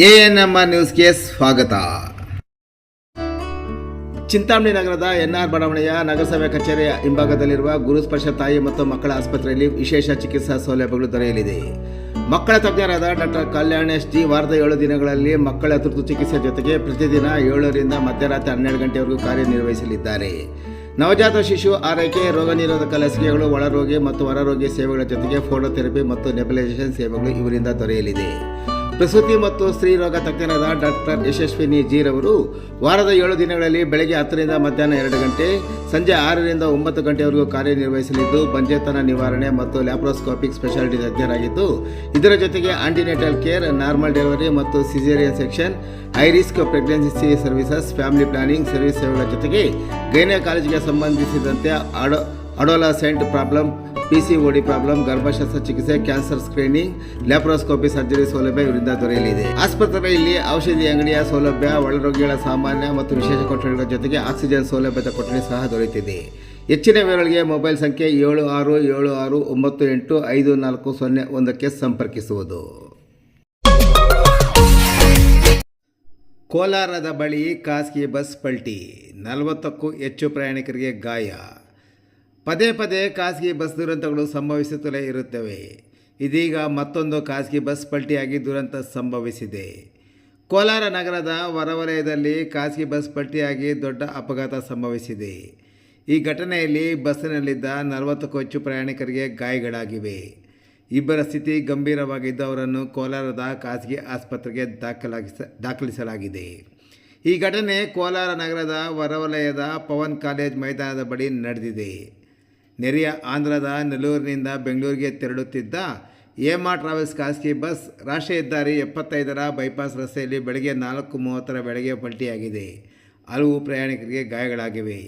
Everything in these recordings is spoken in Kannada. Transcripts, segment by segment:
ಎಎನ್ಎಂಆರ್ ನ್ಯೂಸ್ಗೆ ಸ್ವಾಗತ. ಚಿಂತಾಮಣಿ ನಗರದ ಎನ್ಆರ್ ಬಡಾವಣೆಯ ನಗರಸಭೆ ಕಚೇರಿಯ ಹಿಂಭಾಗದಲ್ಲಿರುವ ಗುರುಸ್ಪರ್ಶ ತಾಯಿ ಮತ್ತು ಮಕ್ಕಳ ಆಸ್ಪತ್ರೆಯಲ್ಲಿ ವಿಶೇಷ ಚಿಕಿತ್ಸಾ ಸೌಲಭ್ಯಗಳು ದೊರೆಯಲಿದೆ. ಮಕ್ಕಳ ತಜ್ಞರಾದ ಡಾಕ್ಟರ್ ಕಲ್ಯಾಣೇಶ್ ಜಿ ವಾರದ 7 ದಿನಗಳಲ್ಲಿ ಮಕ್ಕಳ ತುರ್ತು ಚಿಕಿತ್ಸೆ ಜೊತೆಗೆ ಪ್ರತಿದಿನ 7ರಿಂದ ಮಧ್ಯರಾತ್ರಿ 12 ಗಂಟೆವರೆಗೂ ಕಾರ್ಯನಿರ್ವಹಿಸಲಿದ್ದಾರೆ. ನವಜಾತ ಶಿಶು ಆರೈಕೆ, ರೋಗ ನಿರೋಧಕ ಲಸಿಕೆಗಳು, ಒಳರೋಗಿ ಮತ್ತು ಹೊರರೋಗಿ ಸೇವೆಗಳ ಜೊತೆಗೆ ಫೋಟೋಥೆರಪಿ ಮತ್ತು ನೆಬುಲೈಸೇಷನ್ ಸೇವೆಗಳು ಇವರಿಂದ ದೊರೆಯಲಿದೆ. ಪ್ರಸೂತಿ ಮತ್ತು ಸ್ತ್ರೀ ರೋಗ ತಜ್ಞರಾದ ಡಾಕ್ಟರ್ ಯಶಸ್ವಿನಿ ಜಿ ರವರು ವಾರದ 7 ದಿನಗಳಲ್ಲಿ ಬೆಳಗ್ಗೆ 10ರಿಂದ ಮಧ್ಯಾಹ್ನ 2 ಗಂಟೆ, ಸಂಜೆ 6ರಿಂದ 9 ಗಂಟೆವರೆಗೂ ಕಾರ್ಯನಿರ್ವಹಿಸಲಿದ್ದು ಬಂಜೆತನ ನಿವಾರಣೆ ಮತ್ತು ಲ್ಯಾಪ್ರೋಸ್ಕೋಪಿಕ್ ಸ್ಪೆಷಾಲಿಟಿ ತಜ್ಞರಾಗಿದ್ದು, ಇದರ ಜೊತೆಗೆ ಆಂಟಿನೇಟಲ್ ಕೇರ್, ನಾರ್ಮಲ್ ಡೆಲಿವರಿ ಮತ್ತು caesarean section, high risk pregnancy services, family planning service ಸೇವೆಗಳ ಜೊತೆಗೆ ಗೈನಕಾಲಜಿಗೆ ಸಂಬಂಧಿಸಿದಂತೆ ಅಡೋಲಸೆಂಟ್ ಪ್ರಾಬ್ಲಮ್, PCOD ಪ್ರಾಬ್ಲಮ್, ಗರ್ಭಶಸ್ತ್ರ ಚಿಕಿತ್ಸೆ, ಕ್ಯಾನ್ಸರ್ ಸ್ಕ್ರೀನಿಂಗ್, ಲ್ಯಾಪ್ರೋಸ್ಕೋಪಿ ಸರ್ಜರಿ ಸೌಲಭ್ಯ ಇವರಿಂದ ದೊರೆಯಲಿದೆ. ಆಸ್ಪತ್ರೆಯಲ್ಲಿ ಔಷಧಿ ಅಂಗಡಿಯ ಸೌಲಭ್ಯ, ಒಳರೋಗಿಗಳ ಸಾಮಾನ್ಯ ಮತ್ತು ವಿಶೇಷ ಕೊಠಡಿಗಳ ಜೊತೆಗೆ ಆಕ್ಸಿಜನ್ ಸೌಲಭ್ಯದ ಕೊಠಡಿ ಸಹ ದೊರೆಯುತ್ತಿದೆ. ಹೆಚ್ಚಿನ ವಿವರಗಳಿಗೆ ಮೊಬೈಲ್ ಸಂಖ್ಯೆ 7676985401ಕ್ಕೆ ಸಂಪರ್ಕಿಸುವುದು. ಕೋಲಾರದ ಬಳಿ ಖಾಸಗಿ ಬಸ್ ಪಲ್ಟಿ, 40ಕ್ಕೂ ಹೆಚ್ಚು ಪ್ರಯಾಣಿಕರಿಗೆ ಗಾಯ. ಪದೇ ಪದೇ ಖಾಸಗಿ ಬಸ್ ದುರಂತಗಳು ಸಂಭವಿಸುತ್ತಲೇ ಇರುತ್ತವೆ. ಇದೀಗ ಮತ್ತೊಂದು ಖಾಸಗಿ ಬಸ್ ಪಲ್ಟಿಯಾಗಿ ದುರಂತ ಸಂಭವಿಸಿದೆ. ಕೋಲಾರ ನಗರದ ಹೊರವಲಯದಲ್ಲಿ ಖಾಸಗಿ ಬಸ್ ಪಲ್ಟಿಯಾಗಿ ದೊಡ್ಡ ಅಪಘಾತ ಸಂಭವಿಸಿದೆ. ಈ ಘಟನೆಯಲ್ಲಿ ಬಸ್ಸಿನಲ್ಲಿದ್ದ 40ಕ್ಕೂ ಹೆಚ್ಚು ಪ್ರಯಾಣಿಕರಿಗೆ ಗಾಯಗಳಾಗಿವೆ. ಇಬ್ಬರ ಸ್ಥಿತಿ ಗಂಭೀರವಾಗಿದ್ದು ಅವರನ್ನು ಕೋಲಾರದ ಖಾಸಗಿ ಆಸ್ಪತ್ರೆಗೆ ದಾಖಲಿಸಲಾಗಿದೆ. ಈ ಘಟನೆ ಕೋಲಾರ ನಗರದ ಹೊರವಲಯದ ಪವನ್ ಕಾಲೇಜ್ ಮೈದಾನದ ಬಳಿ ನಡೆದಿದೆ. ನೆರೆಯ ಆಂಧ್ರದ ನೆಲ್ಲೂರಿನಿಂದ ಬೆಂಗಳೂರಿಗೆ ತೆರಳುತ್ತಿದ್ದ ಹೇಮಾ ಟ್ರಾವೆಲ್ಸ್ ಖಾಸಗಿ ಬಸ್ ರಾಷ್ಟ್ರೀಯ ಹೆದ್ದಾರಿ 75ರ ಬೈಪಾಸ್ ರಸ್ತೆಯಲ್ಲಿ ಬೆಳಗ್ಗೆ 4:30 ವೇಳೆಗೆ ಪಲ್ಟಿಯಾಗಿದೆ. ಹಲವು ಪ್ರಯಾಣಿಕರಿಗೆ ಗಾಯಗಳಾಗಿವೆ.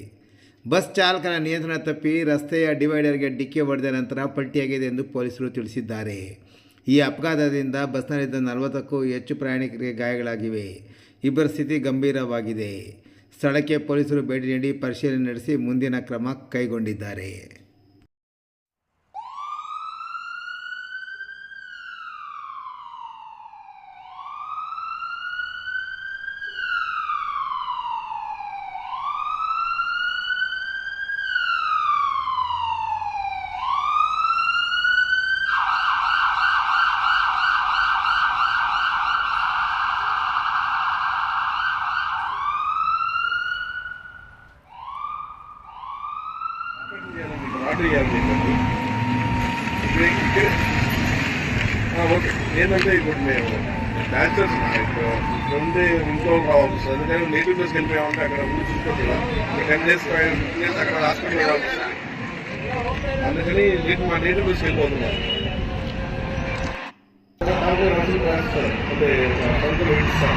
ಬಸ್ ಚಾಲಕನ ನಿಯಂತ್ರಣ ತಪ್ಪಿ ರಸ್ತೆಯ ಡಿವೈಡರ್ಗೆ ಡಿಕ್ಕಿ ಹೊಡೆದ ನಂತರ ಪಲ್ಟಿಯಾಗಿದೆ ಎಂದು ಪೊಲೀಸರು ತಿಳಿಸಿದ್ದಾರೆ. ಈ ಅಪಘಾತದಿಂದ ಬಸ್ನಲ್ಲಿದ್ದ 40ಕ್ಕೂ ಹೆಚ್ಚು ಪ್ರಯಾಣಿಕರಿಗೆ ಗಾಯಗಳಾಗಿವೆ. ಇಬ್ಬರ ಸ್ಥಿತಿ ಗಂಭೀರವಾಗಿದೆ. ಸ್ಥಳಕ್ಕೆ ಪೊಲೀಸರು ಭೇಟಿ ನೀಡಿ ಪರಿಶೀಲನೆ ನಡೆಸಿ ಮುಂದಿನ ಕ್ರಮ ಕೈಗೊಂಡಿದ್ದಾರೆ. ఓకే ఏంటంటే ఇప్పుడు మేము బ్యాచులర్స్ ఇప్పుడు ముందే ఇంట్లో రావచ్చు. అందుకని నేటివ్ ప్లేస్కి వెళ్ళిపోయామంటే అక్కడ చూసుకోవచ్చు కదా, 10 days 15 days అక్కడ హాస్పిటల్ రావచ్చు. అందుకని మా నేటివ్ ప్లేస్కి వెళ్ళిపోతున్నాం. అంటే 20 ఇస్తాం.